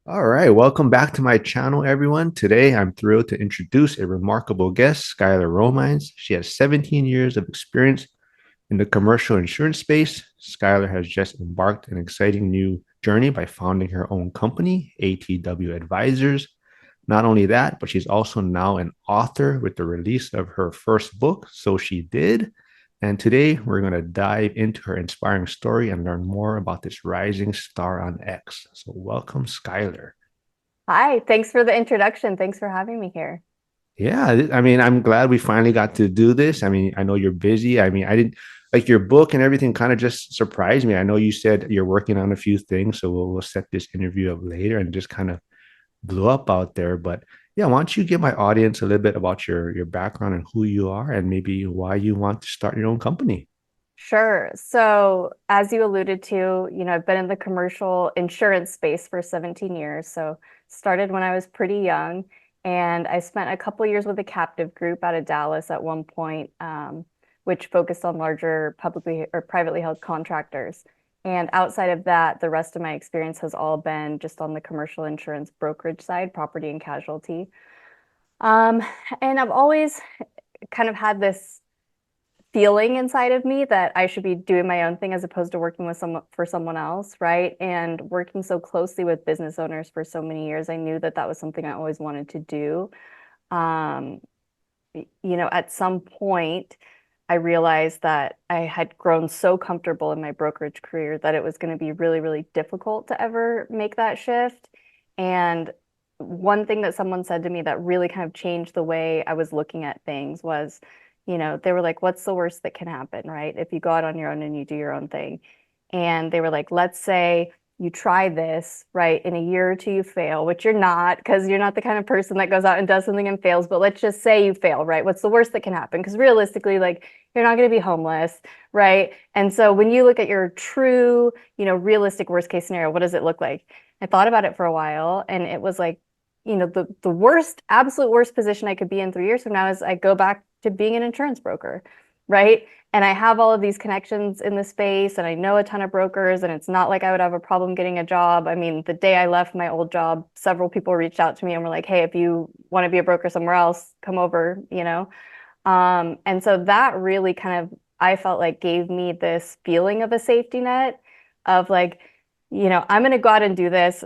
All right, welcome back to my channel, everyone. Today, I'm thrilled to introduce a remarkable guest, Skylar Romines. She has 17 years of experience in the commercial insurance space. Skylar has just embarked an exciting new journey by founding her own company, ATW Advisors. Not only that, but she's also now an author with the release of her first book, So She Did. And today we're going to dive into her inspiring story and learn more about this rising star on X. So, welcome, Skylar. Hi, thanks for the introduction. Thanks for having me here. Yeah, I mean, I'm glad we finally got to do this. I mean, I know you're busy. I mean, I didn't like your book and everything kind of just surprised me. I know you said you're working on a few things, so we'll set this interview up later and just kind of blew up out there. But yeah, why don't you give my audience a little bit about your background and who you are and maybe why you want to start your own company? Sure. So, as you alluded to, I've been in the commercial insurance space for 17 years. So, started when I was pretty young, and I spent a couple years with a captive group out of Dallas at one point, which focused on larger publicly or privately held contractors. And outside of that, the rest of my experience has all been just on the commercial insurance brokerage side, property and casualty. Um, and I've always kind of had this feeling inside of me that I should be doing my own thing as opposed to working with someone for someone else, right? And working so closely with business owners for so many years, I knew that that was something I always wanted to do. Um, at some point, I realized that I had grown so comfortable in my brokerage career that it was going to be really, really difficult to ever make that shift. And one thing that someone said to me that really kind of changed the way I was looking at things was, they were like, what's the worst that can happen, right? If you go out on your own and you do your own thing. And they were like, let's say you try this, right? In a year or two, you fail, which you're not, because you're not the kind of person that goes out and does something and fails. But let's just say you fail, right? What's the worst that can happen? Because realistically, like, you're not going to be homeless, right? And so when you look at your true, realistic worst case scenario, what does it look like? I thought about it for a while, and it was like, the worst, absolute worst position I could be in 3 years from now is I go back to being an insurance broker, right? And I have all of these connections in the space and I know a ton of brokers, and it's not like I would have a problem getting a job. I mean, the day I left my old job, several people reached out to me and were like, hey, if you want to be a broker somewhere else, come over. And so that really kind of, I felt like gave me this feeling of a safety net of like, I'm going to go out and do this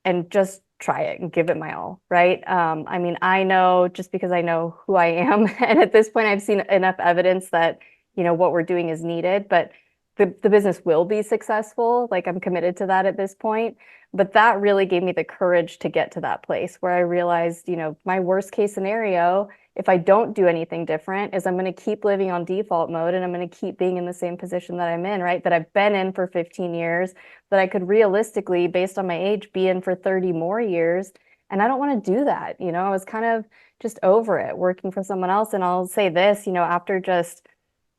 and just try it and give it my all, right? I mean, I know just because I know who I am, and at this point, I've seen enough evidence that what we're doing is needed, but the business will be successful. Like I'm committed to that at this point. But that really gave me the courage to get to that place where I realized, my worst case scenario, if I don't do anything different, is I'm going to keep living on default mode and I'm going to keep being in the same position that I'm in, right? That I've been in for 15 years, that I could realistically, based on my age, be in for 30 more years. And I don't want to do that. I was kind of just over it working for someone else. And I'll say this, after just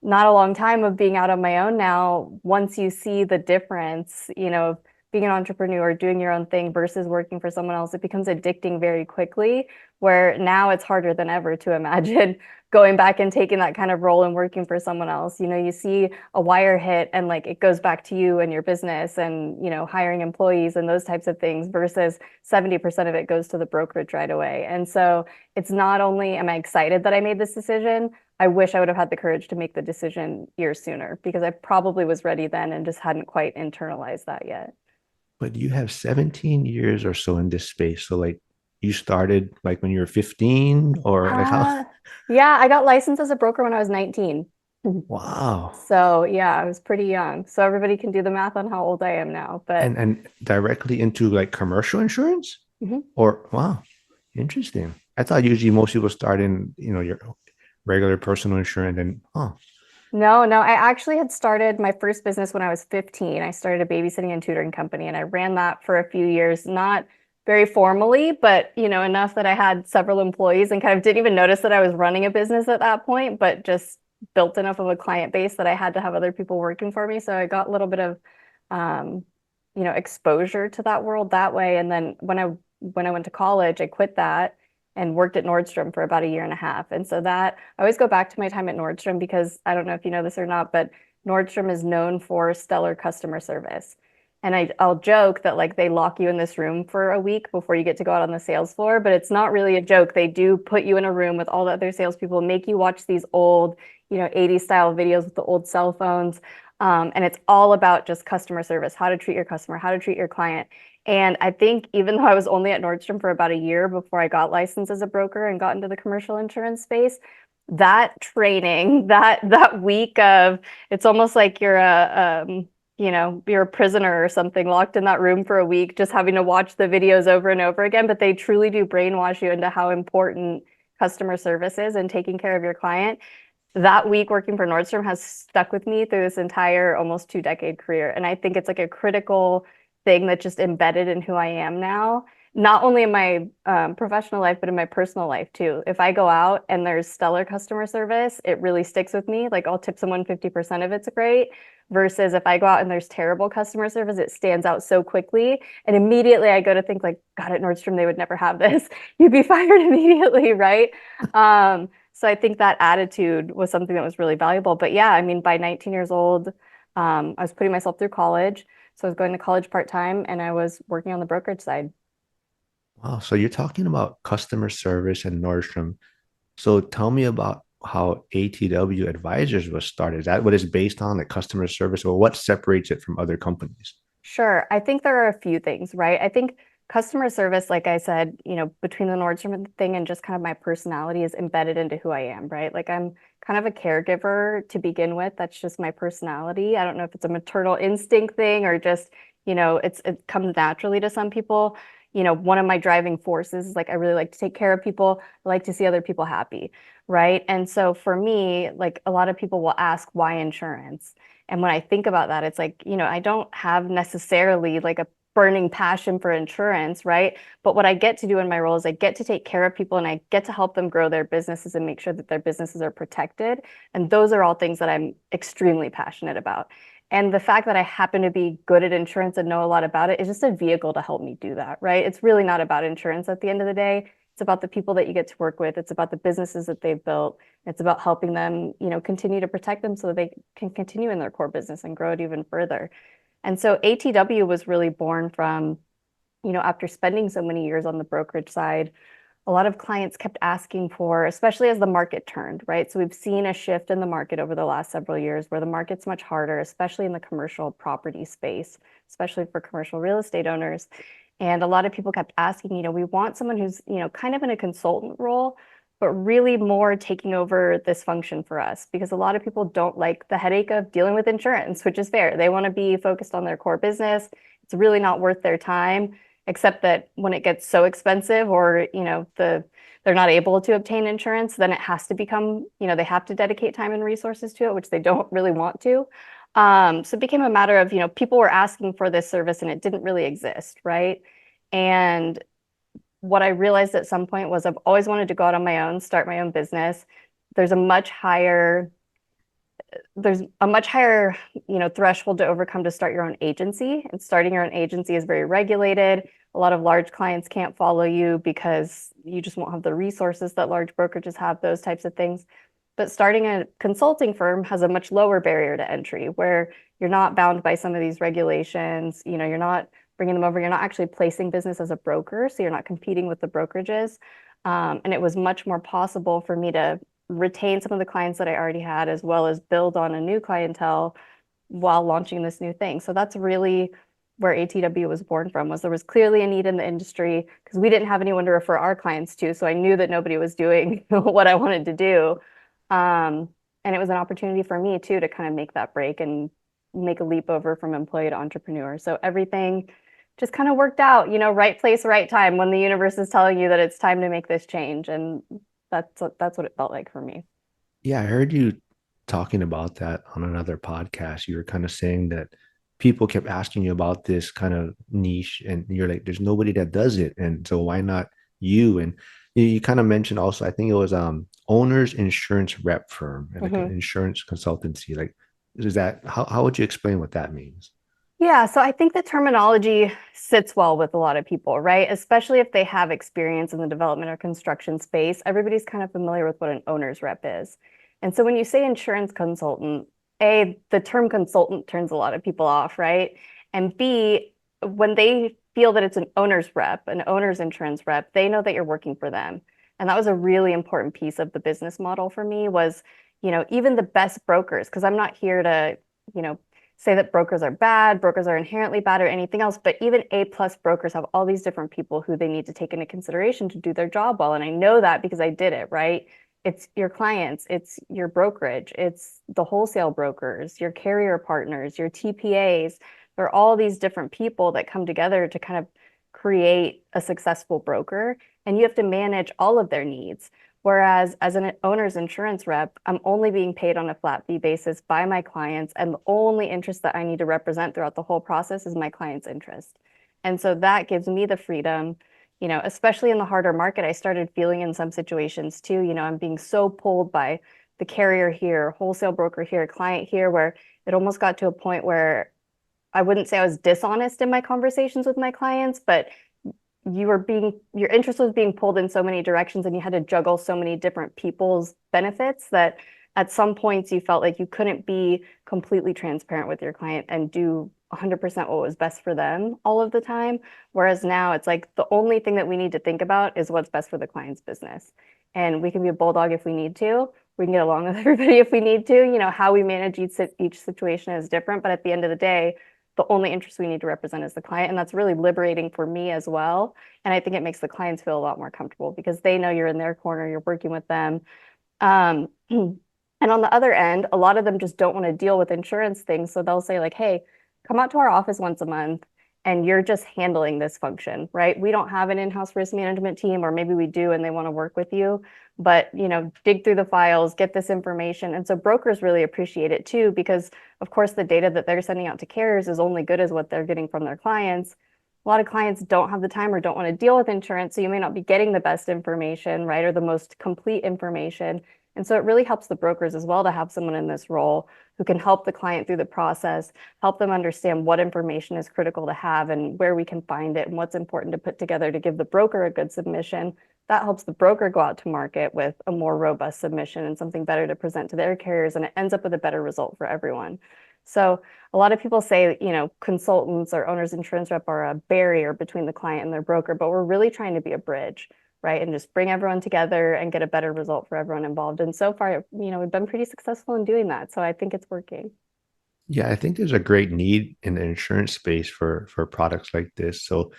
not a long time of being out on my own now, once you see the difference, being an entrepreneur, doing your own thing versus working for someone else, it becomes addicting very quickly, where now it's harder than ever to imagine going back and taking that kind of role and working for someone else. You see a wire hit and like it goes back to you and your business and, hiring employees and those types of things versus 70% of it goes to the brokerage right away. And so it's not only am I excited that I made this decision, I wish I would have had the courage to make the decision years sooner because I probably was ready then and just hadn't quite internalized that yet. But you have 17 years or so in this space. So like you started like when you were 15 or like how? Uh, yeah, I got licensed as a broker when I was 19. Wow. So yeah, I was pretty young. So everybody can do the math on how old I am now. But And directly into like commercial insurance? mhm. Or wow, interesting. I thought usually most people start in, your regular personal insurance and oh, No, no, I actually had started my first business when I was 15. I started a babysitting and tutoring company and I ran that for a few years, not very formally, but enough that I had several employees and kind of didn't even notice that I was running a business at that point, but just built enough of a client base that I had to have other people working for me. So I got a little bit of um, exposure to that world that way. And then when I went to college, I quit that and worked at Nordstrom for about a year and a half. And so that I always go back to my time at Nordstrom because I don't know if you know this or not, but Nordstrom is known for stellar customer service. And I'll joke that like they lock you in this room for a week before you get to go out on the sales floor, but it's not really a joke. They do put you in a room with all the other salespeople, make you watch these old, 80s style videos with the old cell phones. And it's all about just customer service, how to treat your customer, how to treat your client. And I think even though I was only at Nordstrom for about a year before I got licensed as a broker and got into the commercial insurance space, that training, that week of, it's almost like you're a prisoner or something locked in that room for a week, just having to watch the videos over and over again. But they truly do brainwash you into how important customer service is and taking care of your client. That week working for Nordstrom has stuck with me through this entire almost 2-decade career. And I think it's like a critical thing that just embedded in who I am now, not only in my professional life, but in my personal life too. If I go out and there's stellar customer service, it really sticks with me. Like I'll tip someone 50% of it's great. Versus if I go out and there's terrible customer service, it stands out so quickly. And immediately I go to think like, God, at Nordstrom, they would never have this. You'd be fired immediately, right? So I think that attitude was something that was really valuable. But yeah, I mean, by 19 years old, I was putting myself through college. So I was going to college part-time and I was working on the brokerage side. Wow. So you're talking about customer service and Nordstrom. So tell me about how ATW Advisors was started. Is that what it's based on, like customer service, or what separates it from other companies? Sure. I think there are a few things, right? I think customer service, like I said, between the Nordstrom thing and just kind of my personality is embedded into who I am, right? Like I'm kind of a caregiver to begin with. That's just my personality. I don't know if it's a maternal instinct thing or just, it comes naturally to some people. One of my driving forces is like I really like to take care of people. I like to see other people happy, right? And so for me, like a lot of people will ask why insurance? And when I think about that, it's like, I don't have necessarily like a burning passion for insurance, right? But what I get to do in my role is I get to take care of people and I get to help them grow their businesses and make sure that their businesses are protected. And those are all things that I'm extremely passionate about. And the fact that I happen to be good at insurance and know a lot about it is just a vehicle to help me do that, right? It's really not about insurance at the end of the day. It's about the people that you get to work with. It's about the businesses that they've built. It's about helping them, continue to protect them so that they can continue in their core business and grow it even further. And so ATW was really born from, after spending so many years on the brokerage side, a lot of clients kept asking for, especially as the market turned, right? So we've seen a shift in the market over the last several years where the market's much harder, especially in the commercial property space, especially for commercial real estate owners. And a lot of people kept asking, we want someone who's, kind of in a consultant role, but really more taking over this function for us because a lot of people don't like the headache of dealing with insurance, which is fair. They want to be focused on their core business. It's really not worth their time except that when it gets so expensive or they're not able to obtain insurance, then it has to become, they have to dedicate time and resources to it, which they don't really want to. So it became a matter of, people were asking for this service and it didn't really exist, right? And what I realized at some point was I've always wanted to go out on my own, start my own business. There's a much higher there's a much higher, threshold to overcome to start your own agency. And starting your own agency is very regulated. A lot of large clients can't follow you because you just won't have the resources that large brokerages have, those types of things. But starting a consulting firm has a much lower barrier to entry where you're not bound by some of these regulations. You're not bringing them over. You're not actually placing business as a broker. So you're not competing with the brokerages. And it was much more possible for me to retain some of the clients that I already had, as well as build on a new clientele while launching this new thing. So that's really where ATW was born from, was there was clearly a need in the industry because we didn't have anyone to refer our clients to. So I knew that nobody was doing what I wanted to do. And it was an opportunity for me too to kind of make that break and make a leap over from employee to entrepreneur. So everything just kind of worked out, right place, right time when the universe is telling you that it's time to make this change. And that's what it felt like for me. Yeah, I heard you talking about that on another podcast. You were kind of saying that people kept asking you about this kind of niche, and you're like, there's nobody that does it. And so why not you? And you kind of mentioned also, I think it was owner's insurance rep firm and like an Mhm. insurance consultancy. Like, is that how would you explain what that means? Yeah, so I think the terminology sits well with a lot of people, right? Especially if they have experience in the development or construction space. Everybody's kind of familiar with what an owner's rep is. And so when you say insurance consultant, the term consultant turns a lot of people off, right? And B, when they feel that it's an owner's rep, an owner's insurance rep, they know that you're working for them. And that was a really important piece of the business model for me was, even the best brokers, because I'm not here to, you know, say that brokers are bad, brokers are inherently bad or anything else, but even A plus brokers have all these different people who they need to take into consideration to do their job well. And I know that because I did it, right? It's your clients, it's your brokerage, it's the wholesale brokers, your carrier partners, your TPAs. There are all these different people that come together to kind of create a successful broker, and you have to manage all of their needs. Whereas as an owner's insurance rep, I'm only being paid on a flat fee basis by my clients, and the only interest that I need to represent throughout the whole process is my client's interest. And so that gives me the freedom, especially in the harder market, I started feeling in some situations too, I'm being so pulled by the carrier here, wholesale broker here, client here, where it almost got to a point where I wouldn't say I was dishonest in my conversations with my clients, but your interest was being pulled in so many directions and you had to juggle so many different people's benefits that at some points you felt like you couldn't be completely transparent with your client and do 100% what was best for them all of the time. Whereas now it's like the only thing that we need to think about is what's best for the client's business. And we can be a bulldog if we need to. We can get along with everybody if we need to. How we manage each situation is different. But at the end of the day, the only interest we need to represent is the client. And that's really liberating for me as well. And I think it makes the clients feel a lot more comfortable because they know you're in their corner, you're working with them. And on the other end, a lot of them just don't want to deal with insurance things. So they'll say, like, hey, come out to our office once a month and you're just handling this function, right? We don't have an in-house risk management team, or maybe we do and they want to work with you, but dig through the files, get this information. And so brokers really appreciate it too, because of course the data that they're sending out to carriers is only good as what they're getting from their clients. A lot of clients don't have the time or don't want to deal with insurance, so you may not be getting the best information, right, or the most complete information. And so it really helps the brokers as well to have someone in this role who can help the client through the process, help them understand what information is critical to have and where we can find it and what's important to put together to give the broker a good submission. That helps the broker go out to market with a more robust submission and something better to present to their carriers, and it ends up with a better result for everyone. So a lot of people say, consultants or owner's insurance rep are a barrier between the client and their broker, but we're really trying to be a bridge, right? And just bring everyone together and get a better result for everyone involved. And so far, we've been pretty successful in doing that. So I think it's working. Yeah, I think there's a great need in the insurance space for products like this. So,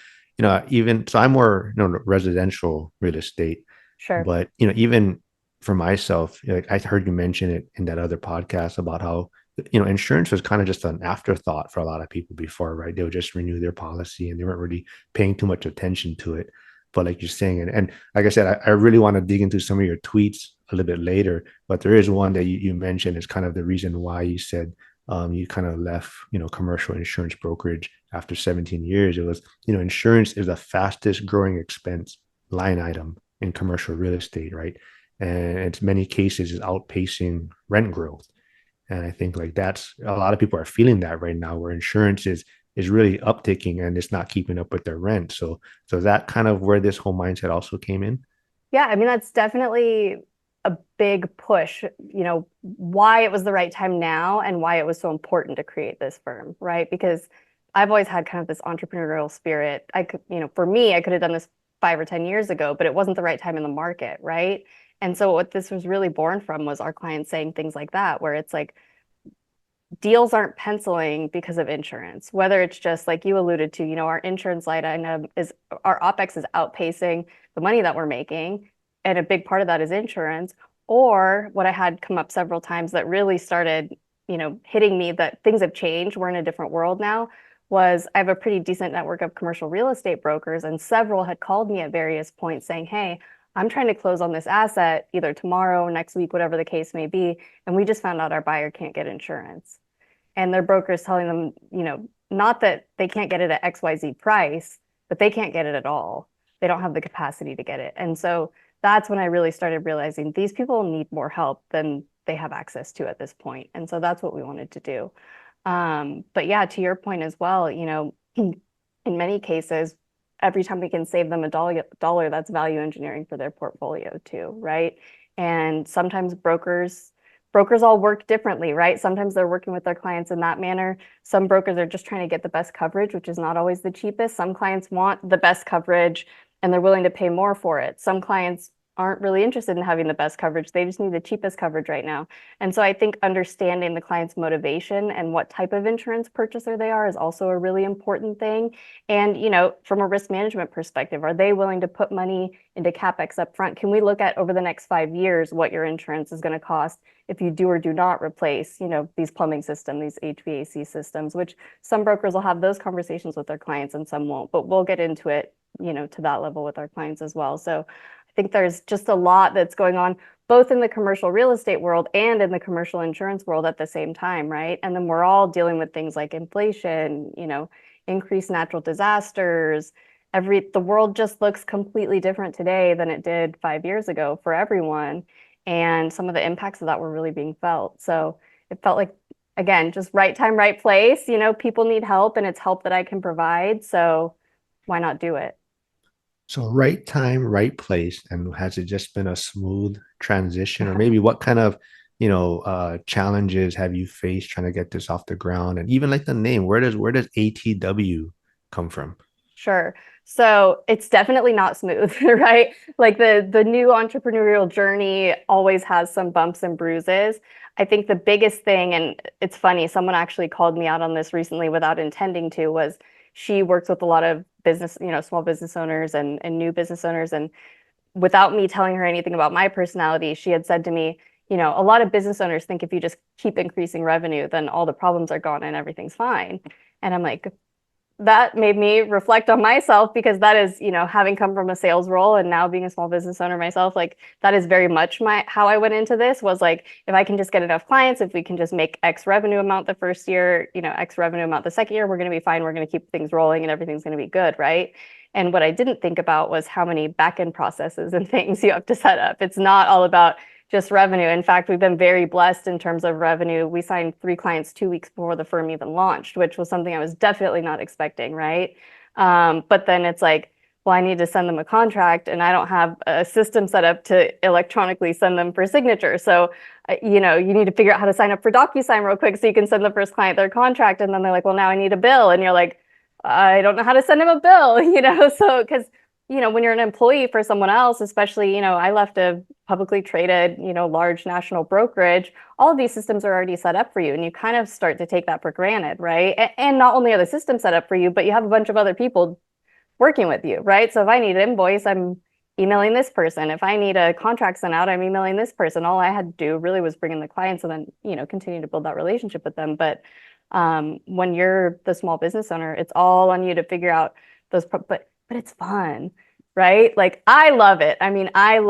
even so I'm more, residential real estate, Sure. but even for myself, like I heard you mention it in that other podcast about how, insurance was kind of just an afterthought for a lot of people before, right? They would just renew their policy and they weren't really paying too much attention to it. But like you're saying, and like I said, I really want to dig into some of your tweets a little bit later, but there is one that you mentioned is kind of the reason why you said you kind of left, commercial insurance brokerage after 17 years. It was, insurance is the fastest growing expense line item in commercial real estate, right? And in many cases is outpacing rent growth. And I think like that's a lot of people are feeling that right now, where insurance is really upticking and it's not keeping up with their rent. So that kind of where this whole mindset also came in. Yeah, I mean, that's definitely a big push, why it was the right time now and why it was so important to create this firm, right? Because I've always had kind of this entrepreneurial spirit. I could, for me, I could have done this 5 or 10 years ago, but it wasn't the right time in the market, right? And so what this was really born from was our clients saying things like that, where it's like, deals aren't penciling because of insurance, whether it's just like you alluded to, our insurance line item is our OPEX is outpacing the money that we're making. And a big part of that is insurance. Or what I had come up several times that really started, hitting me that things have changed. We're in a different world now. Was I have a pretty decent network of commercial real estate brokers, and several had called me at various points saying, hey, I'm trying to close on this asset either tomorrow or next week, whatever the case may be. And we just found out our buyer can't get insurance, and their broker is telling them, not that they can't get it at XYZ price, but they can't get it at all. They don't have the capacity to get it. And so that's when I really started realizing these people need more help than they have access to at this point. And so that's what we wanted to do. But yeah, to your point as well, in many cases, every time we can save them a dollar, that's value engineering for their portfolio too, right? And sometimes brokers brokers all work differently, right? Sometimes they're working with their clients in that manner. Some brokers are just trying to get the best coverage, which is not always the cheapest. Some clients want the best coverage and they're willing to pay more for it. Some clients aren't really interested in having the best coverage. They just need the cheapest coverage right now. And so I think understanding the client's motivation and what type of insurance purchaser they are is also a really important thing. And, from a risk management perspective, are they willing to put money into CapEx up front? Can we look at over the next 5 years what your insurance is going to cost if you do or do not replace, these plumbing systems, these HVAC systems, which some brokers will have those conversations with their clients and some won't, but we'll get into it, to that level with our clients as well. So I think there's just a lot that's going on both in the commercial real estate world and in the commercial insurance world at the same time, right? And then we're all dealing with things like inflation, increased natural disasters. The world just looks completely different today than it did 5 years ago for everyone. And some of the impacts of that were really being felt. So it felt like, again, just right time, right place. People need help and it's help that I can provide. So why not do it? So right time, right place. And has it just been a smooth transition? Or maybe what kind of, challenges have you faced trying to get this off the ground? And even like the name, where does ATW come from? Sure. So it's definitely not smooth, right? Like the new entrepreneurial journey always has some bumps and bruises. I think the biggest thing, and it's funny, someone actually called me out on this recently without intending to, was she works with a lot of business, small business owners and new business owners. And without me telling her anything about my personality, she had said to me, a lot of business owners think if you just keep increasing revenue, then all the problems are gone and everything's fine. And I'm like, that made me reflect on myself because that is, having come from a sales role and now being a small business owner myself, like that is very much how I went into this was like, if I can just get enough clients, if we can just make X revenue amount the first year, X revenue amount the second year, we're going to be fine. We're going to keep things rolling and everything's going to be good, right? And what I didn't think about was how many back-end processes and things you have to set up. It's not all about just revenue. In fact, we've been very blessed in terms of revenue. We signed 3 clients 2 weeks before the firm even launched, which was something I was definitely not expecting, right? But then it's like, well, I need to send them a contract and I don't have a system set up to electronically send them for signature. So, you need to figure out how to sign up for DocuSign real quick so you can send the first client their contract. And then they're like, well, now I need a bill. And you're like, I don't know how to send him a bill, so because when you're an employee for someone else, especially, I left a publicly traded, large national brokerage, all of these systems are already set up for you. And you kind of start to take that for granted, right? And not only are the systems set up for you, but you have a bunch of other people working with you, right? So if I need an invoice, I'm emailing this person. If I need a contract sent out, I'm emailing this person. All I had to do really was bring in the clients and then, continue to build that relationship with them. But when you're the small business owner, it's all on you to figure out but it's fun, right? Like I love it. I mean, I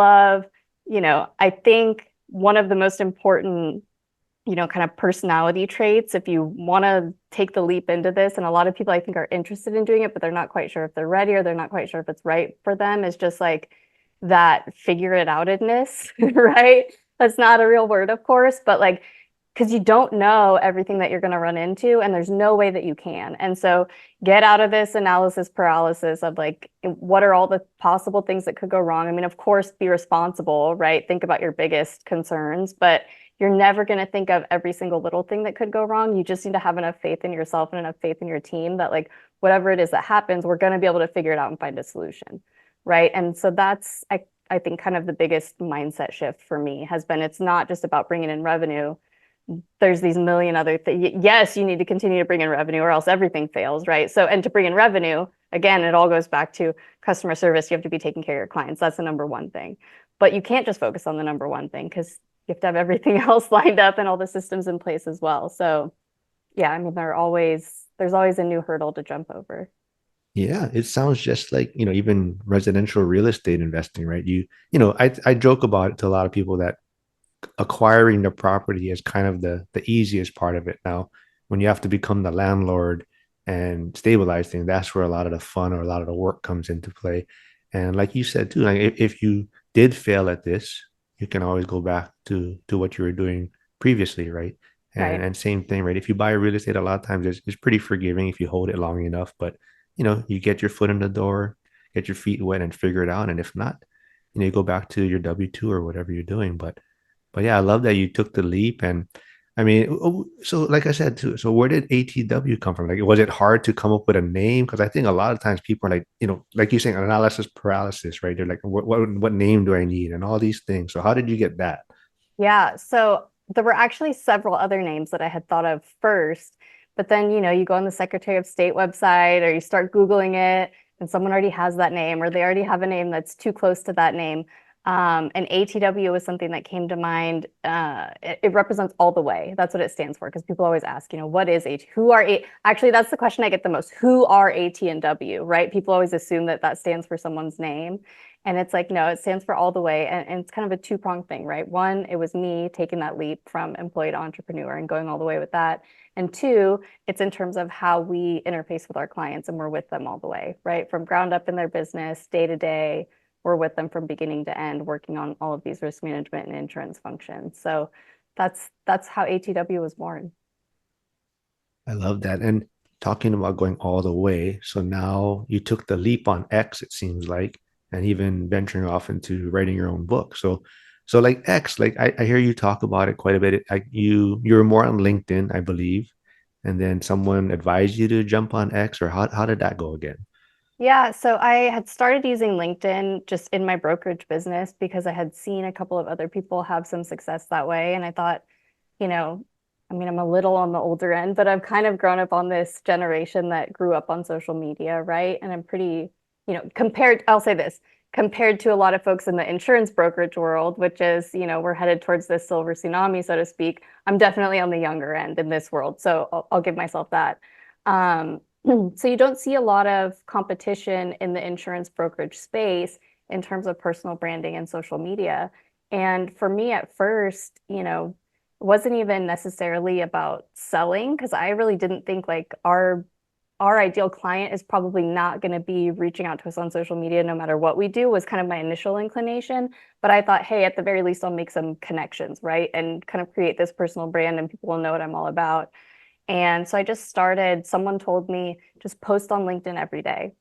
think one of the most important, kind of personality traits, if you want to take the leap into this, and a lot of people I think are interested in doing it, but they're not quite sure if they're ready or they're not quite sure if it's right for them, is just like that figure it outedness, right? That's not a real word, of course, but like because you don't know everything that you're going to run into and there's no way that you can. And so get out of this analysis paralysis of like, what are all the possible things that could go wrong? I mean, of course, be responsible, right? Think about your biggest concerns, but you're never going to think of every single little thing that could go wrong. You just need to have enough faith in yourself and enough faith in your team that like, whatever it is that happens, we're going to be able to figure it out and find a solution, right? And so that's, I think kind of the biggest mindset shift for me has been, it's not just about bringing in revenue. There's these million other things. Yes, you need to continue to bring in revenue or else everything fails, right? So, and to bring in revenue, again, it all goes back to customer service. You have to be taking care of your clients. That's the number one thing. But you can't just focus on the number one thing because you have to have everything else lined up and all the systems in place as well. So, yeah, I mean, there's always a new hurdle to jump over. Yeah, it sounds just like, even residential real estate investing, right? I joke about it to a lot of people that acquiring the property is kind of the easiest part of it. Now, when you have to become the landlord and stabilize things, that's where a lot of the fun or a lot of the work comes into play. And like you said too, like if you did fail at this, you can always go back to what you were doing previously, right? And Right. and same thing, right? If you buy real estate, a lot of times it's pretty forgiving if you hold it long enough, but you get your foot in the door, get your feet wet and figure it out. And if not, you go back to your W-2 or whatever you're doing. But But yeah, I love that you took the leap. And I mean, so like I said too, so where did ATW come from? Like, was it hard to come up with a name? Because I think a lot of times people are like, like you're saying, analysis paralysis, right? They're like, what name do I need, and all these things. So how did you get that? Yeah, so there were actually several other names that I had thought of first, but then, you go on the Secretary of State website or you start Googling it and someone already has that name or they already have a name that's too close to that name. And ATW was something that came to mind. It represents all the way. That's what it stands for because people always ask, what is AT? Who are A? Actually, that's the question I get the most. Who are AT and W, right? People always assume that that stands for someone's name. And it's like, no, it stands for all the way. And it's kind of a two-pronged thing, right? One, it was me taking that leap from employee to entrepreneur and going all the way with that. And two, it's in terms of how we interface with our clients and we're with them all the way, right? From ground up in their business, day to day, we're with them from beginning to end, working on all of these risk management and insurance functions. So that's how ATW was born. I love that. And talking about going all the way, so now you took the leap on X, it seems like, and even venturing off into writing your own book. So like X, like I hear you talk about it quite a bit. You were more on LinkedIn, I believe, and then someone advised you to jump on X, or how did that go again? Yeah, so I had started using LinkedIn just in my brokerage business because I had seen a couple of other people have some success that way. And I thought, you know, I mean, I'm a little on the older end, but I've kind of grown up on this generation that grew up on social media, right? And I'm pretty, I'll say this, compared to a lot of folks in the insurance brokerage world, which is, we're headed towards this silver tsunami, so to speak. I'm definitely on the younger end in this world. So I'll give myself that. Um, so you don't see a lot of competition in the insurance brokerage space in terms of personal branding and social media. And for me at first, it wasn't even necessarily about selling because I really didn't think like our ideal client is probably not going to be reaching out to us on social media no matter what we do was kind of my initial inclination. But I thought, hey, at the very least, I'll make some connections, right? And kind of create this personal brand and people will know what I'm all about. And so I just started, someone told me just post on LinkedIn every day.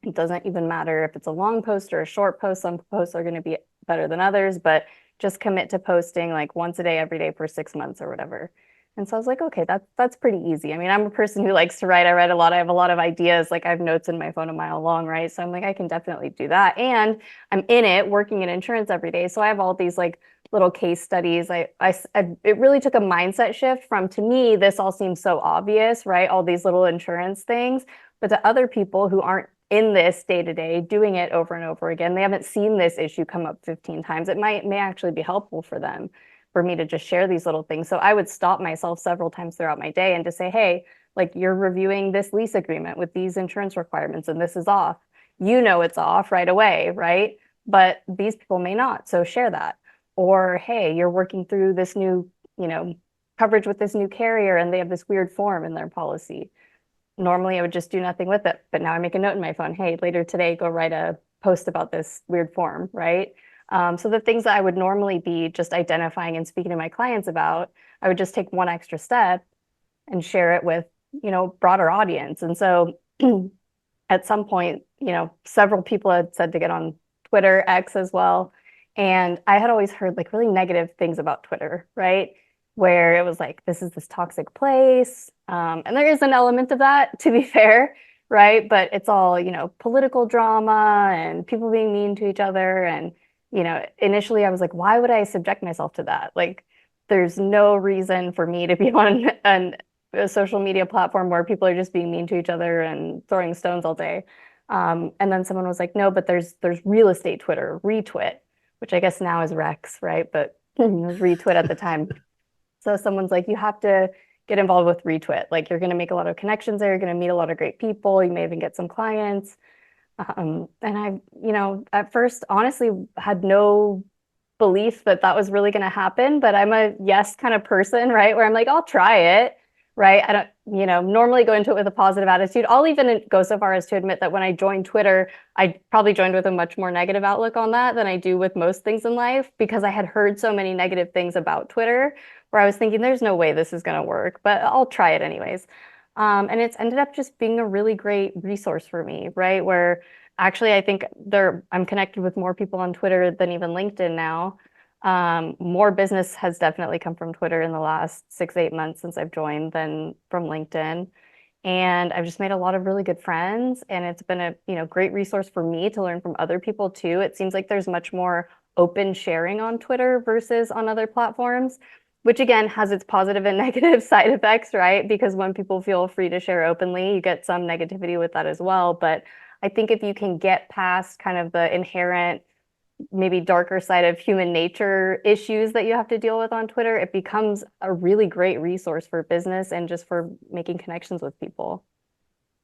It doesn't even matter if it's a long post or a short post. Some posts are going to be better than others, but just commit to posting like once a day, every day for 6 months or whatever. And so I was like, okay, that's pretty easy. I mean, I'm a person who likes to write. I write a lot. I have a lot of ideas. Like I have notes in my phone a mile long, right? So I'm like, I can definitely do that. And I'm in it working in insurance every day. So I have all these like little case studies. It really took a mindset shift from to me, this all seems so obvious, right? All these little insurance things. But to other people who aren't in this day to day, doing it over and over again, they haven't seen this issue come up 15 times. It may actually be helpful for them for me to just share these little things. So I would stop myself several times throughout my day and just say, hey, like you're reviewing this lease agreement with these insurance requirements and this is off. You know it's off right away, right? But these people may not. So share that. Or hey, you're working through this new, you know, coverage with this new carrier and they have this weird form in their policy. Normally I would just do nothing with it, but now I make a note in my phone, hey, later today, go write a post about this weird form, right? So the things that I would normally be just identifying and speaking to my clients about, I would just take one extra step and share it with, broader audience. And so at some point, several people had said to get on Twitter, X as well. And I had always heard like really negative things about Twitter, right? Where it was like, this is this toxic place. And there is an element of that, to be fair, right? But it's all, political drama and people being mean to each other. And, initially I was like, why would I subject myself to that? Like, there's no reason for me to be on a social media platform where people are just being mean to each other and throwing stones all day. And then someone was like, no, but there's real estate Twitter, retwit, which I guess now is Rex, right? But it was retwit at the time. So someone's like, you have to get involved with retwit. Like you're going to make a lot of connections there. You're going to meet a lot of great people. You may even get some clients. And I, at first, honestly, had no belief that that was really going to happen, but I'm a yes kind of person, right? Where I'm like, I'll try it, right? I don't, normally go into it with a positive attitude. I'll even go so far as to admit that when I joined Twitter, I probably joined with a much more negative outlook on that than I do with most things in life because I had heard so many negative things about Twitter where I was thinking, there's no way this is going to work, but I'll try it anyways. And it's ended up just being a really great resource for me, right? Where actually I think I'm connected with more people on Twitter than even LinkedIn now. More business has definitely come from Twitter in the last 6, 8 months since I've joined than from LinkedIn. And I've just made a lot of really good friends, and it's been a, great resource for me to learn from other people too. It seems like there's much more open sharing on Twitter versus on other platforms, which again has its positive and negative side effects, right? Because when people feel free to share openly, you get some negativity with that as well. But I think if you can get past kind of the inherent, maybe darker side of human nature issues that you have to deal with on Twitter, it becomes a really great resource for business and just for making connections with people.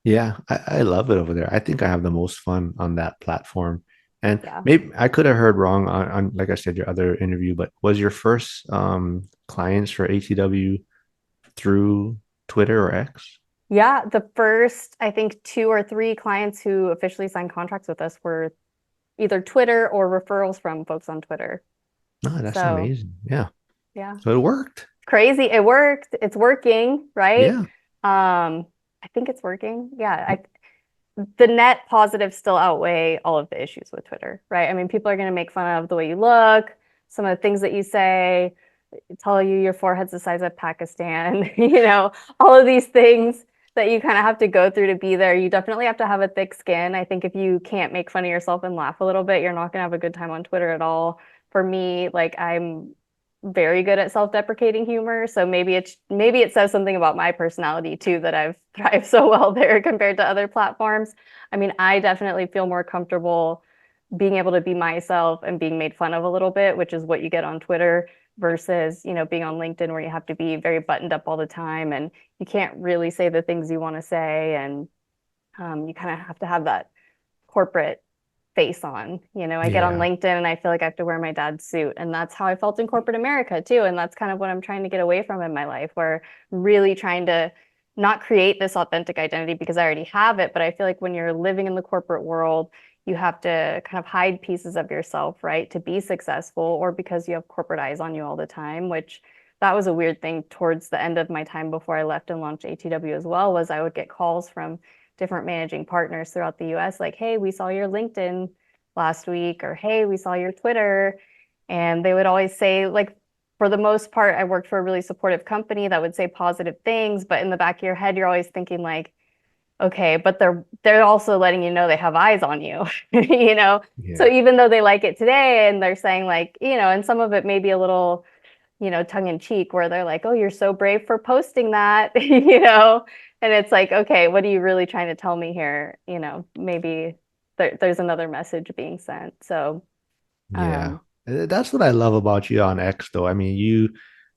Yeah, I love it over there. I think I have the most fun on that platform. And Yeah. maybe I could have heard wrong on like I said, your other interview, but was your first clients for ATW through Twitter or X? Yeah, the first, I think, 2 or 3 clients who officially signed contracts with us were either Twitter or referrals from folks on Twitter. No, that's So, amazing. Yeah. yeah, So it worked. crazy. It worked. It's working, right? Yeah. I think it's working. Yeah, the net positives still outweigh all of the issues with Twitter, right? I mean, people are going to make fun of the way you look, some of the things that you say, tell you your forehead's the size of Pakistan, all of these things that you kind of have to go through to be there. You definitely have to have a thick skin. I think if you can't make fun of yourself and laugh a little bit, you're not going to have a good time on Twitter at all. For me, like I'm very good at self-deprecating humor, so maybe it says something about my personality too that I've thrived so well there compared to other platforms. I mean, I definitely feel more comfortable being able to be myself and being made fun of a little bit, which is what you get on Twitter versus, being on LinkedIn where you have to be very buttoned up all the time and you can't really say the things you want to say. And you kind of have to have that corporate face on. I get on Yeah. LinkedIn and I feel like I have to wear my dad's suit. And that's how I felt in corporate America too. And that's kind of what I'm trying to get away from in my life, where I'm really trying to not create this authentic identity because I already have it. But I feel like when you're living in the corporate world, you have to kind of hide pieces of yourself, right, to be successful, or because you have corporate eyes on you all the time, which that was a weird thing towards the end of my time before I left and launched ATW as well, was I would get calls from different managing partners throughout the US, like, hey, we saw your LinkedIn last week, or hey, we saw your Twitter. And they would always say, like, for the most part, I worked for a really supportive company that would say positive things, but in the back of your head, you're always thinking like, okay, but they're also letting you know they have eyes on you, you know? So Yeah. even though they like it today and they're saying like, and some of it may be a little, tongue in cheek where they're like, oh, you're so brave for posting that, and it's like, okay, what are you really trying to tell me here? Maybe there's another message being sent. So, Yeah. um, That's what I love about you on X though. I mean,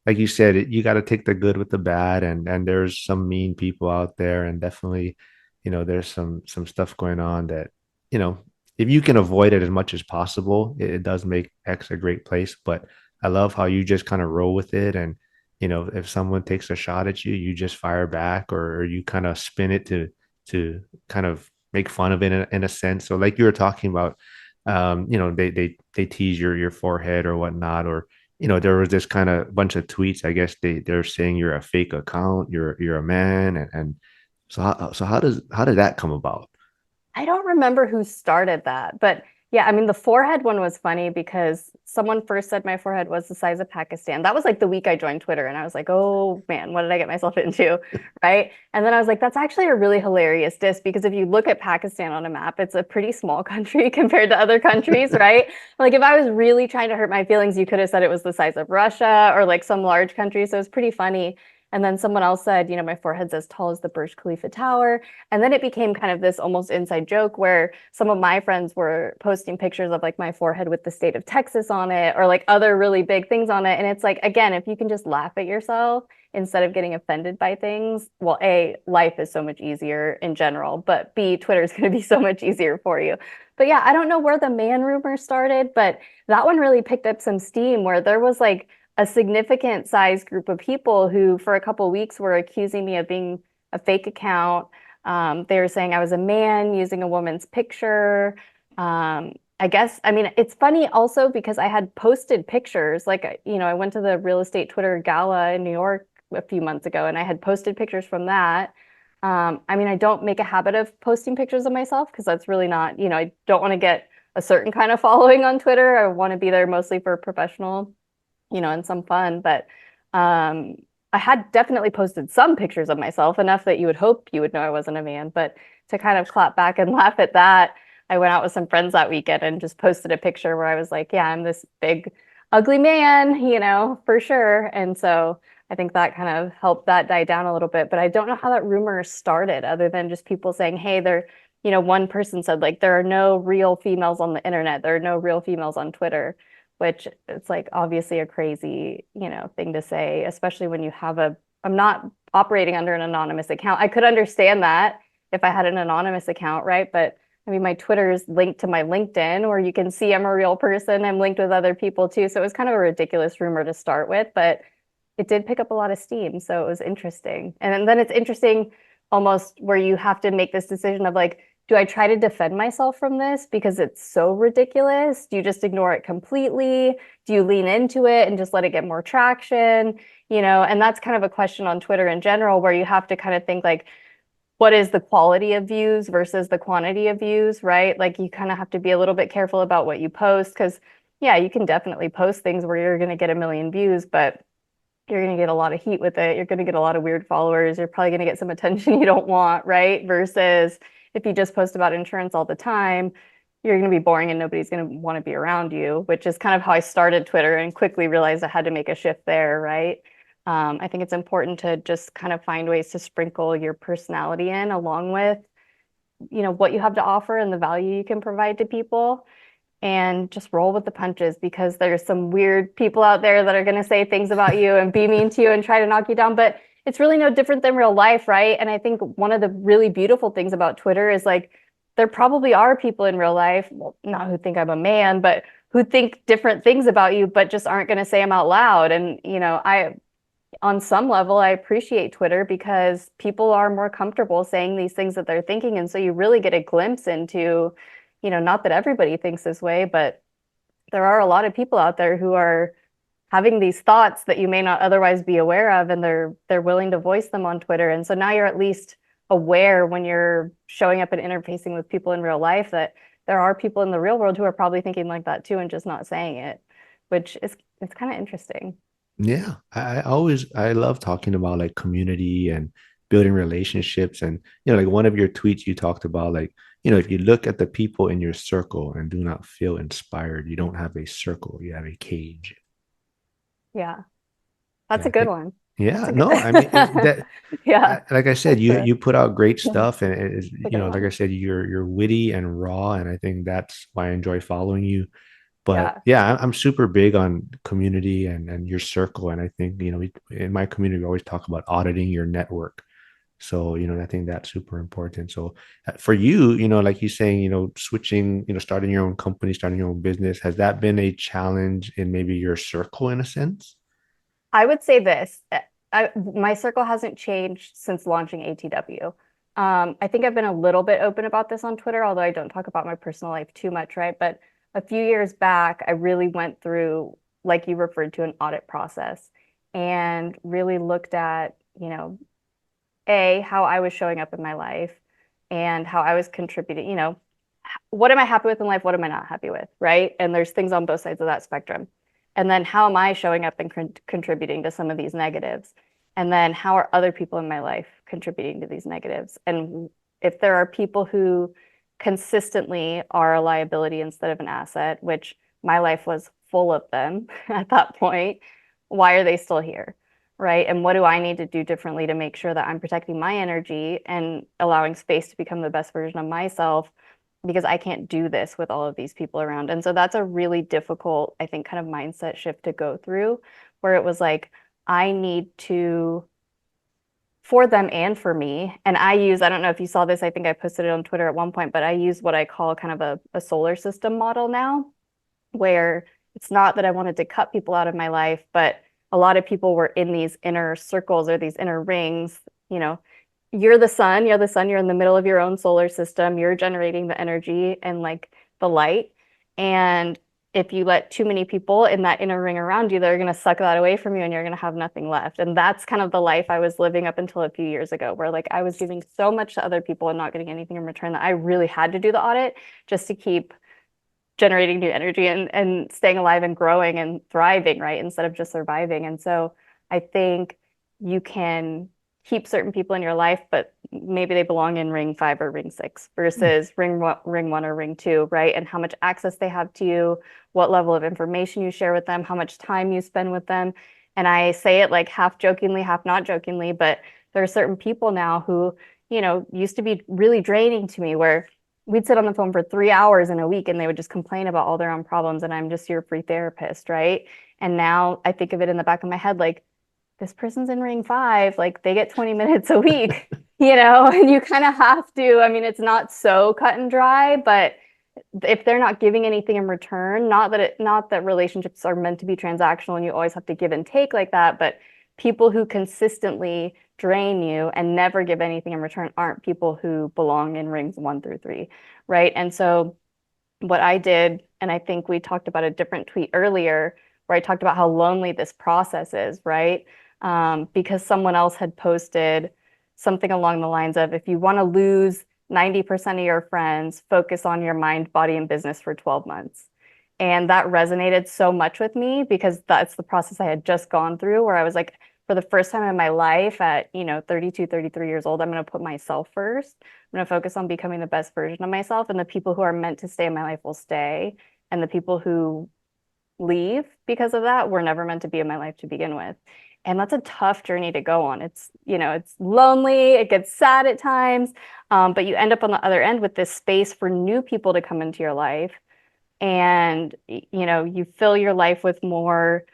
like you said, you got to take the good with the bad, and there's some mean people out there, and definitely, there's some stuff going on that, you know, if you can avoid it as much as possible, it does make X a great place. But I love how you just kind of roll with it, and if someone takes a shot at you, you just fire back, or you kind of spin it to kind of make fun of it in a sense. So like you were talking about, they tease your forehead or whatnot, or there was this kind of bunch of tweets. I guess they're saying you're a fake account, you're a man, and so how did that come about? I don't remember who started that, but yeah, I mean, the forehead one was funny because someone first said my forehead was the size of Pakistan. That was like the week I joined Twitter, and I was like, oh man, what did I get myself into? Right. And then I was like, that's actually a really hilarious diss because if you look at Pakistan on a map, it's a pretty small country compared to other countries, right? Like if I was really trying to hurt my feelings, you could have said it was the size of Russia or like some large country. So it was pretty funny. And then someone else said, my forehead's as tall as the Burj Khalifa Tower. And then it became kind of this almost inside joke where some of my friends were posting pictures of like my forehead with the state of Texas on it or like other really big things on it. And it's like, again, if you can just laugh at yourself instead of getting offended by things, well, A, life is so much easier in general, but B, Twitter is going to be so much easier for you. But yeah, I don't know where the man rumor started, but that one really picked up some steam where there was like a significant size group of people who, for a couple of weeks, were accusing me of being a fake account. They were saying I was a man using a woman's picture. I guess, I mean, it's funny also because I had posted pictures. Like, I went to the real estate Twitter gala in New York a few months ago and I had posted pictures from that. I mean, I don't make a habit of posting pictures of myself because that's really not, I don't want to get a certain kind of following on Twitter. I want to be there mostly for professional, and some fun. But um, I had definitely posted some pictures of myself, enough that you would hope you would know I wasn't a man. But to kind of clap back and laugh at that, I went out with some friends that weekend and just posted a picture where I was like, yeah, I'm this big, ugly man, for sure. And so I think that kind of helped that die down a little bit. But I don't know how that rumor started, other than just people saying, hey, one person said, like, there are no real females on the internet. There are no real females on Twitter, which it's like obviously a crazy, thing to say, especially when I'm not operating under an anonymous account. I could understand that if I had an anonymous account, right? But I mean, my Twitter is linked to my LinkedIn, where you can see I'm a real person. I'm linked with other people too. So it was kind of a ridiculous rumor to start with, but it did pick up a lot of steam. So it was interesting. And then it's interesting almost where you have to make this decision of like, do I try to defend myself from this because it's so ridiculous? Do you just ignore it completely? Do you lean into it and just let it get more traction? And that's kind of a question on Twitter in general, where you have to kind of think like, what is the quality of views versus the quantity of views, right? Like you kind of have to be a little bit careful about what you post, because yeah, you can definitely post things where you're going to get a million views, but you're going to get a lot of heat with it. You're going to get a lot of weird followers. You're probably going to get some attention you don't want, right? Versus if you just post about insurance all the time, you're going to be boring and nobody's going to want to be around you, which is kind of how I started Twitter and quickly realized I had to make a shift there, right? I think it's important to just kind of find ways to sprinkle your personality in, along with, what you have to offer and the value you can provide to people, and just roll with the punches, because there's some weird people out there that are going to say things about you and be mean to you and try to knock you down. But it's really no different than real life, right? And I think one of the really beautiful things about Twitter is like, there probably are people in real life, well, not who think I'm a man, but who think different things about you, but just aren't going to say them out loud. And, on some level, I appreciate Twitter because people are more comfortable saying these things that they're thinking. And so you really get a glimpse into, not that everybody thinks this way, but there are a lot of people out there who are having these thoughts that you may not otherwise be aware of, and they're willing to voice them on Twitter. And so now you're at least aware, when you're showing up and interfacing with people in real life, that there are people in the real world who are probably thinking like that too and just not saying it, which is it's kind of interesting. Yeah, I love talking about like community and building relationships. And like one of your tweets, you talked about like, if you look at the people in your circle and do not feel inspired, you don't have a circle, you have a cage. Yeah, And that's a I good think, one. That's yeah, a good no, I mean that yeah, like I said, that's you put out great stuff, and a good like one. I said, you're witty and raw, and I think that's why I enjoy following you. But Yeah. yeah, I'm super big on community and your circle. And I think, in my community, we always talk about auditing your network. So, I think that's super important. So for you, like you're saying, switching, starting your own company, starting your own business, has that been a challenge in maybe your circle in a sense? I would say this. My circle hasn't changed since launching ATW. I think I've been a little bit open about this on Twitter, although I don't talk about my personal life too much, right? But a few years back, I really went through, like you referred to, an audit process, and really looked at, how I was showing up in my life and how I was contributing, what am I happy with in life? What am I not happy with? Right. And there's things on both sides of that spectrum. And then how am I showing up and contributing to some of these negatives? And then how are other people in my life contributing to these negatives? And if there are people who consistently are a liability instead of an asset, which my life was full of them at that point, why are they still here? Right. And what do I need to do differently to make sure that I'm protecting my energy and allowing space to become the best version of myself? Because I can't do this with all of these people around. And so that's a really difficult, I think, kind of mindset shift to go through, where it was like, I need to, for them and for me. And I don't know if you saw this, I think I posted it on Twitter at one point, but I use what I call kind of a solar system model now, where it's not that I wanted to cut people out of my life, but a lot of people were in these inner circles or these inner rings. You're in the middle of your own solar system, you're generating the energy and like the light. And if you let too many people in that inner ring around you, they're going to suck that away from you and you're going to have nothing left. And that's kind of the life I was living up until a few years ago, where like I was giving so much to other people and not getting anything in return, that I really had to do the audit just to keep generating new energy and staying alive and growing and thriving, right? Instead of just surviving. And so I think you can keep certain people in your life, but maybe they belong in ring 5 or ring 6 versus ring 1 or ring 2, right? And how much access they have to you, what level of information you share with them, how much time you spend with them. And I say it like half jokingly, half not jokingly, but there are certain people now who, used to be really draining to me where we'd sit on the phone for 3 hours in a week and they would just complain about all their own problems. And I'm just your free therapist, right? And now I think of it in the back of my head like, this person's in ring 5, like they get 20 minutes a week, and you kind of have to. I mean, it's not so cut and dry, but if they're not giving anything in return, not that relationships are meant to be transactional and you always have to give and take like that, but people who consistently drain you and never give anything in return aren't people who belong in rings 1 through 3, right? And so what I did, and I think we talked about a different tweet earlier where I talked about how lonely this process is, right? Because someone else had posted something along the lines of, if you want to lose 90% of your friends, focus on your mind, body, and business for 12 months. And that resonated so much with me because that's the process I had just gone through where I was like, for the first time in my life at, 32, 33 years old, I'm going to put myself first. I'm going to focus on becoming the best version of myself. And the people who are meant to stay in my life will stay. And the people who leave because of that were never meant to be in my life to begin with. And that's a tough journey to go on. It's lonely, it gets sad at times, but you end up on the other end with this space for new people to come into your life. And, you fill your life with more,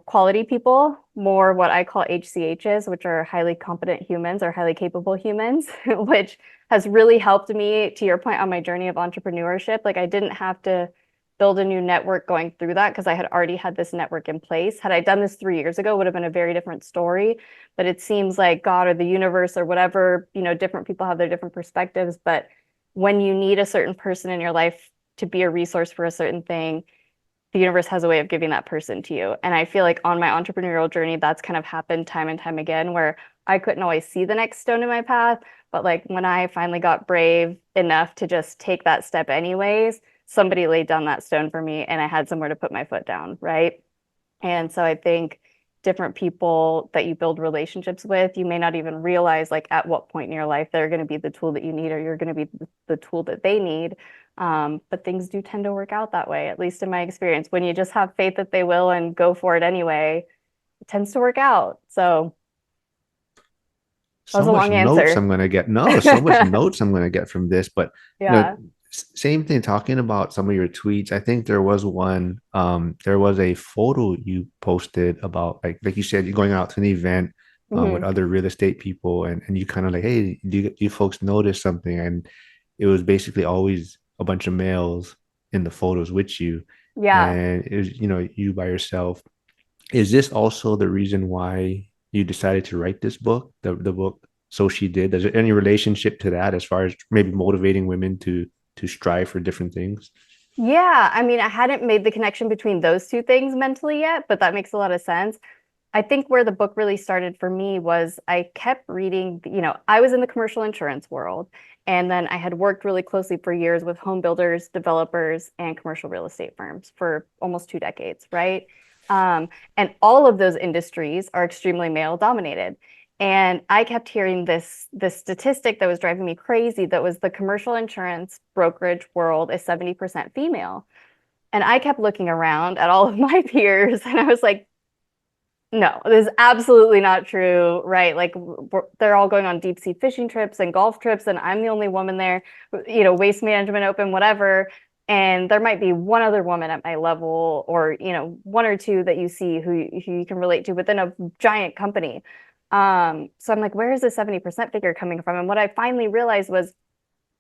quality people, more what I call HCHs, which are highly competent humans or highly capable humans, which has really helped me, to your point, on my journey of entrepreneurship. Like I didn't have to build a new network going through that because I had already had this network in place. Had I done this 3 years ago, it would have been a very different story. But it seems like God or the universe or whatever, different people have their different perspectives. But when you need a certain person in your life to be a resource for a certain thing, the universe has a way of giving that person to you. And I feel like on my entrepreneurial journey, that's kind of happened time and time again, where I couldn't always see the next stone in my path. But like when I finally got brave enough to just take that step anyways, somebody laid down that stone for me and I had somewhere to put my foot down, right? And so I think different people that you build relationships with, you may not even realize like at what point in your life they're going to be the tool that you need or you're going to be the tool that they need. But things do tend to work out that way, at least in my experience. When you just have faith that they will and go for it anyway, it tends to work out. So that was So a much long notes I'm answer. going to get. No, so much notes I'm going to get from this. But Yeah. same thing. Talking about some of your tweets, I think there was one. There was a photo you posted about like you said, you're going out to an event with Hmm. other real estate people, and you kind of like, hey, do you folks notice something? And it was basically always a bunch of males in the photos with you, Yeah. and it was you by yourself. Is this also the reason why you decided to write this book, the book So She Did? Is there any relationship to that as far as maybe motivating women to strive for different things? Yeah. I mean, I hadn't made the connection between those two things mentally yet, but that makes a lot of sense. I think where the book really started for me was I kept reading, I was in the commercial insurance world, and then I had worked really closely for years with home builders, developers, and commercial real estate firms for almost 2 decades, right? And all of those industries are extremely male dominated. And I kept hearing this statistic that was driving me crazy that was the commercial insurance brokerage world is 70% female. And I kept looking around at all of my peers and I was like, no, this is absolutely not true, right? Like they're all going on deep sea fishing trips and golf trips, and I'm the only woman there, waste management open, whatever. And there might be one other woman at my level, or one or two that you see who you can relate to within a giant company. So I'm like, where is the 70% figure coming from? And what I finally realized was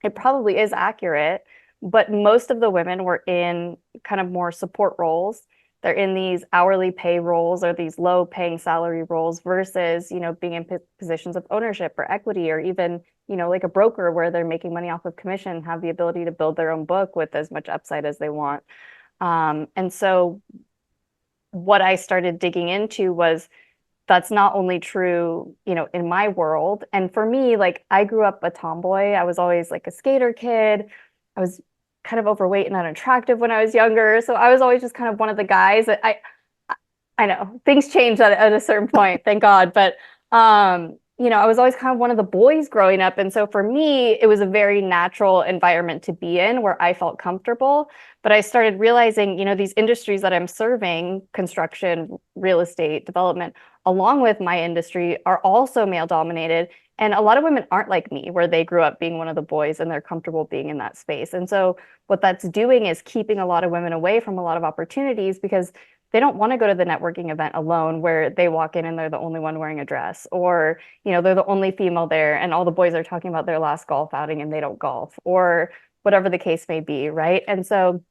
it probably is accurate, but most of the women were in kind of more support roles. They're in these hourly pay roles or these low paying salary roles versus, being in positions of ownership or equity or even, like a broker where they're making money off of commission, have the ability to build their own book with as much upside as they want. And so what I started digging into was that's not only true, in my world. And for me, like I grew up a tomboy. I was always like a skater kid. I was kind of overweight and unattractive when I was younger. So I was always just kind of one of the guys that I know things changed at a certain point, thank God. But I was always kind of one of the boys growing up. And so for me, it was a very natural environment to be in where I felt comfortable. But I started realizing, these industries that I'm serving, construction, real estate, development, along with my industry, are also male dominated. And a lot of women aren't like me, where they grew up being one of the boys and they're comfortable being in that space. And so what that's doing is keeping a lot of women away from a lot of opportunities because they don't want to go to the networking event alone where they walk in and they're the only one wearing a dress, or they're the only female there and all the boys are talking about their last golf outing and they don't golf, or whatever the case may be, right? And so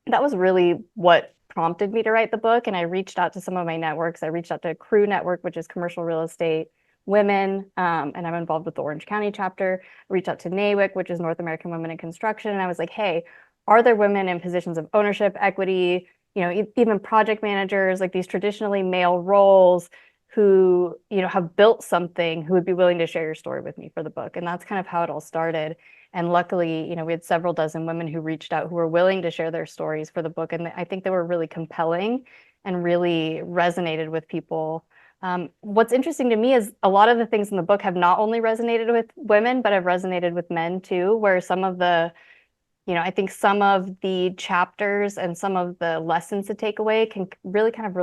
that was really what prompted me to write the book. And I reached out to some of my networks. I reached out to Crew Network, which is commercial real estate women, and I'm involved with the Orange County chapter. I reached out to NAWIC, which is North American Women in Construction, and I was like, hey, are there women in positions of ownership, equity, even project managers, like these traditionally male roles who, have built something, who would be willing to share your story with me for the book? And that's kind of how it all started. And luckily, we had several dozen women who reached out who were willing to share their stories for the book. And I think they were really compelling and really resonated with people. What's interesting to me is a lot of the things in the book have not only resonated with women, but have resonated with men too, where some of the I think some of the chapters and some of the lessons to take away can really kind of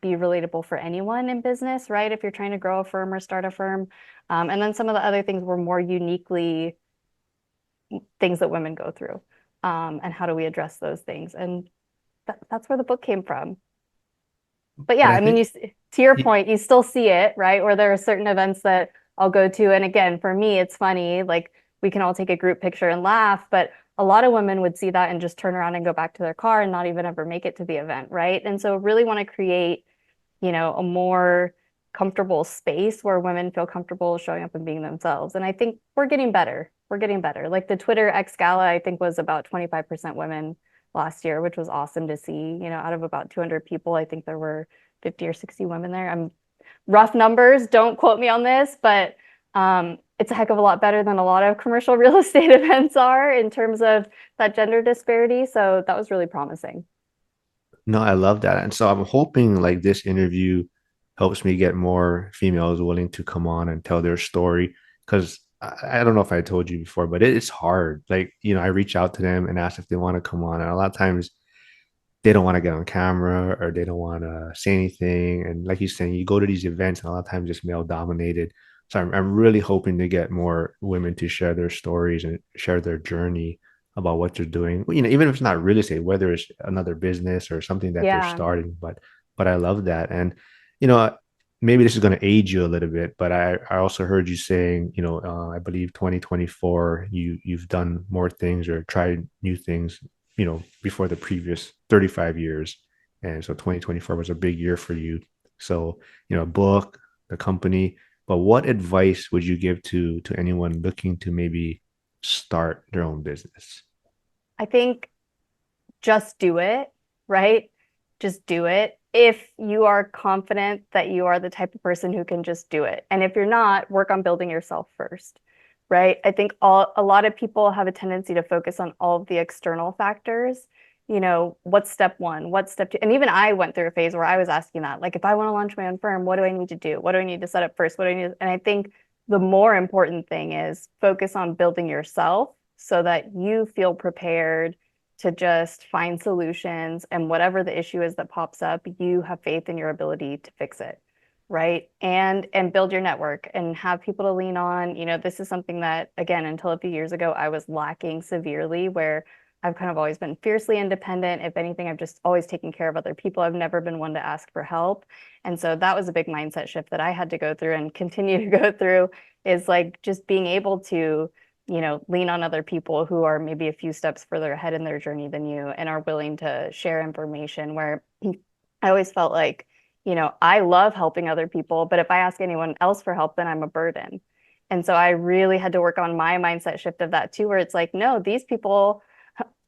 be relatable for anyone in business, right? If you're trying to grow a firm or start a firm. And then some of the other things were more uniquely things that women go through. And how do we address those things? And that's where the book came from. But yeah, And I I mean, think, to your y- point, you still see it, right? Where there are certain events that I'll go to. And again, for me, it's funny, like we can all take a group picture and laugh, but a lot of women would see that and just turn around and go back to their car and not even ever make it to the event, right? And so really want to create, a more comfortable space where women feel comfortable showing up and being themselves. And I think we're getting better. We're getting better. Like the Twitter X Gala, I think was about 25% women last year, which was awesome to see. Out of about 200 people, I think there were 50 or 60 women there. I'm rough numbers, don't quote me on this, but it's a heck of a lot better than a lot of commercial real estate events are in terms of that gender disparity. So that was really promising. no, I love that. And so I'm hoping like this interview helps me get more females willing to come on and tell their story. Because I don't know if I told you before, but it's hard. Like, I reach out to them and ask if they want to come on. And a lot of times they don't want to get on camera or they don't want to say anything. And like you're saying, you go to these events and a lot of times it's male dominated. So I'm really hoping to get more women to share their stories and share their journey about what they're doing. Even if it's not real estate, whether it's another business or something that they're Yeah. starting. But I love that. And you know, maybe this is going to age you a little bit, but I also heard you saying, I believe 2024, you've done more things or tried new things before the previous 35 years. And so 2024 was a big year for you. So, book, the company, but what advice would you give to anyone looking to maybe start their own business? I think just do it, right? Just do it. If you are confident that you are the type of person who can just do it. And if you're not, work on building yourself first, right? I think a lot of people have a tendency to focus on all of the external factors. What's step one? What's step two? And even I went through a phase where I was asking that, like, if I want to launch my own firm, what do I need to do? What do I need to set up first? What do I need? And I think the more important thing is focus on building yourself so that you feel prepared to just find solutions, and whatever the issue is that pops up, you have faith in your ability to fix it, right? And build your network and have people to lean on. This is something that, again, until a few years ago, I was lacking severely, where I've kind of always been fiercely independent. If anything, I've just always taken care of other people. I've never been one to ask for help. And so that was a big mindset shift that I had to go through and continue to go through, is like just being able to lean on other people who are maybe a few steps further ahead in their journey than you and are willing to share information. Where I always felt like, I love helping other people, but if I ask anyone else for help, then I'm a burden. And so I really had to work on my mindset shift of that too, where it's like, no, these people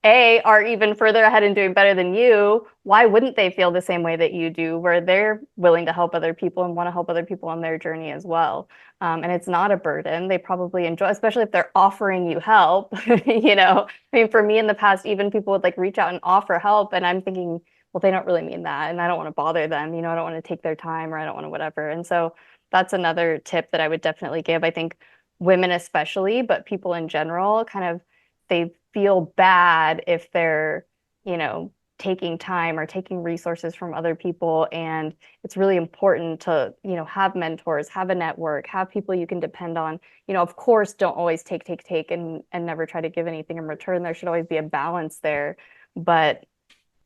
are even further ahead and doing better than you, why wouldn't they feel the same way that you do, where they're willing to help other people and want to help other people on their journey as well? And it's not a burden. They probably enjoy, especially if they're offering you help. I mean, for me in the past, even people would like reach out and offer help, and I'm thinking, well, they don't really mean that, and I don't want to bother them. I don't want to take their time, or I don't want to whatever. And so that's another tip that I would definitely give. I think women especially, but people in general, kind of they feel bad if they're, you know, taking time or taking resources from other people. And it's really important to, have mentors, have a network, have people you can depend on. Of course, don't always take and never try to give anything in return. There should always be a balance there. But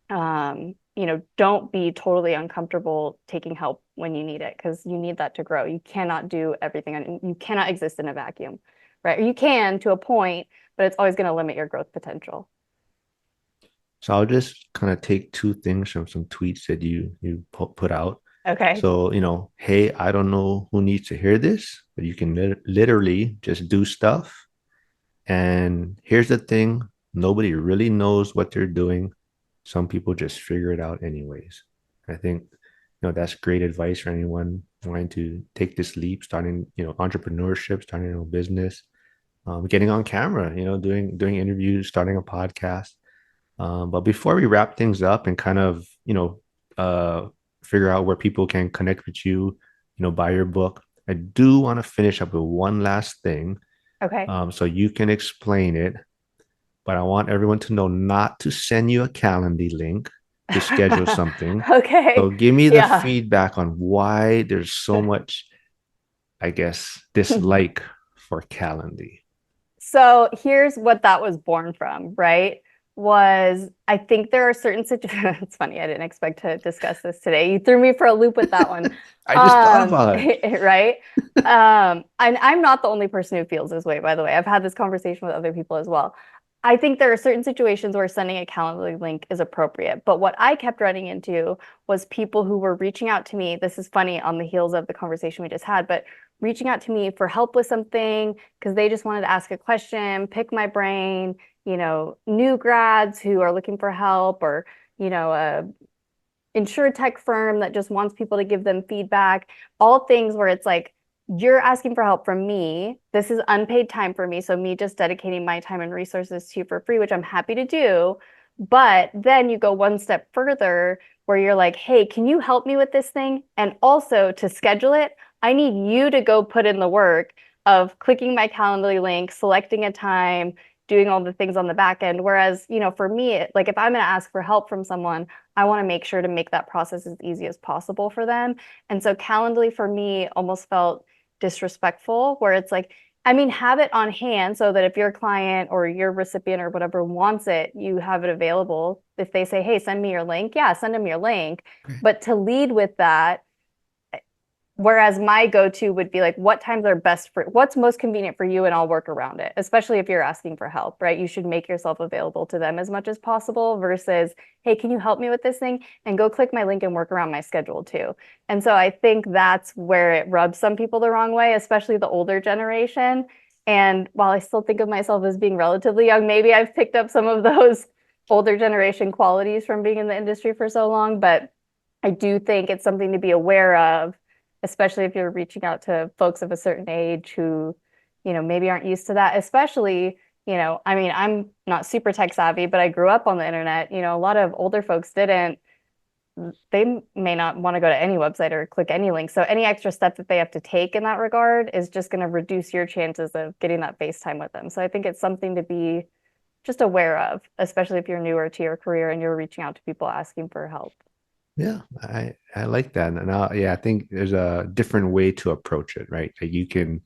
don't be totally uncomfortable taking help when you need it, because you need that to grow. You cannot do everything and you cannot exist in a vacuum, right? Or you can to a point, but it's always going to limit your growth potential. So I'll just kind of take two things from some tweets that you put out. Okay. So, hey, I don't know who needs to hear this, but you can literally just do stuff. And here's the thing, nobody really knows what they're doing. Some people just figure it out anyways. I think, that's great advice for anyone wanting to take this leap, starting, entrepreneurship, starting a business, getting on camera, doing interviews, starting a podcast. But before we wrap things up and kind of, uh, figure out where people can connect with you, buy your book, I do want to finish up with one last thing. Okay. So you can explain it, but I want everyone to know not to send you a Calendly link to schedule something. So Okay. give me the Yeah. feedback on why there's so much, I guess, dislike for Calendly. So here's what that was born from, right? Was I think there are certain situations. It's funny, I didn't expect to discuss this today. You threw me for a loop with that one. I just thought about it. Right? And I'm not the only person who feels this way, by the way. I've had this conversation with other people as well. I think there are certain situations where sending a Calendly link is appropriate. But what I kept running into was people who were reaching out to me. This is funny on the heels of the conversation we just had, but reaching out to me for help with something because they just wanted to ask a question, pick my brain, new grads who are looking for help, or, a insure tech firm that just wants people to give them feedback, all things where it's like, you're asking for help from me. This is unpaid time for me. So me just dedicating my time and resources to you for free, which I'm happy to do. But then you go one step further where you're like, hey, can you help me with this thing? And also to schedule it, I need you to go put in the work of clicking my Calendly link, selecting a time, doing all the things on the back end. Whereas, for me, like if I'm going to ask for help from someone, I want to make sure to make that process as easy as possible for them. And so Calendly for me almost felt disrespectful, where it's like, I mean, have it on hand so that if your client or your recipient or whatever wants it, you have it available. If they say, hey, send me your link, yeah, send them your link. But to lead with that, whereas my go-to would be like, what times are best for what's most convenient for you, and I'll work around it, especially if you're asking for help, right? You should make yourself available to them as much as possible versus, hey, can you help me with this thing? And go click my link and work around my schedule too. And so I think that's where it rubs some people the wrong way, especially the older generation. And while I still think of myself as being relatively young, maybe I've picked up some of those older generation qualities from being in the industry for so long. But I do think it's something to be aware of, especially if you're reaching out to folks of a certain age who, maybe aren't used to that, especially, I mean, I'm not super tech savvy, but I grew up on the internet. A lot of older folks didn't. They may not want to go to any website or click any link. So any extra step that they have to take in that regard is just going to reduce your chances of getting that face time with them. So I think it's something to be just aware of, especially if you're newer to your career and you're reaching out to people asking for help. Yeah, I like that. And yeah, I think there's a different way to approach it, right? Like you can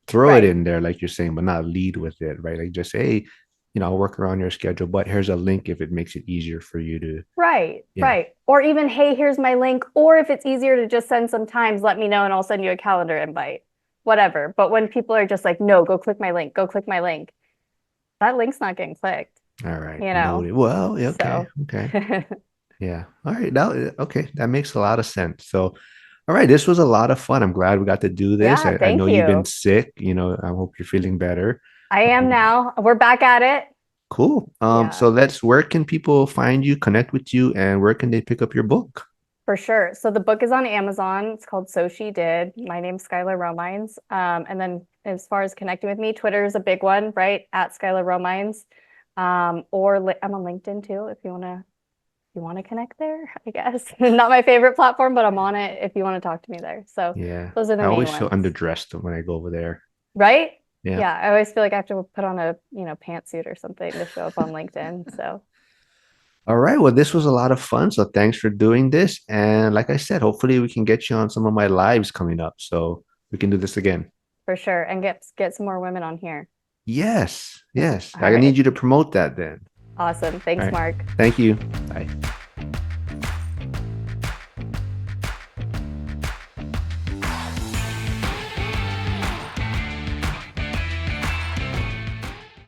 throw it Right. in there, like you're saying, but not lead with it, right? Like just say, hey, I'll work around your schedule, but here's a link if it makes it easier for you to, Right, yeah. right. Or even, hey, here's my link. Or if it's easier to just send some times, let me know and I'll send you a calendar invite. Whatever. But when people are just like, no, go click my link, go click my link, that link's not getting clicked, All right, you know? noted. Well, yeah, okay, So, okay. Yeah. All right. Now, okay, that makes a lot of sense. So, all right, this was a lot of fun. I'm glad we got to do this. yeah, I know thank you've been you. sick, I hope you're feeling better. I am now. We're back at it. Cool. Yeah. So where can people find you, connect with you, and where can they pick up your book? For sure. So the book is on Amazon. It's called So She Did. My name's Skylar Romines. And then as far as connecting with me, Twitter is a big one, right? At Skylar Romines. I'm on LinkedIn too, if you want to connect there, I guess. Not my favorite platform, but I'm on it if you want to talk to me there. So Yeah. those are the I main always feel ones. underdressed when I go over there. Right? Yeah. Yeah, I always feel like I have to put on a, pantsuit or something to show up on LinkedIn. So All right. Well, this was a lot of fun. So thanks for doing this. And like I said, hopefully we can get you on some of my lives coming up. So we can do this again. for sure. And get some more women on here. Yes. Yes. All I need right. you to promote that then. Awesome. All Thanks, right. Mark. Thank you. Bye.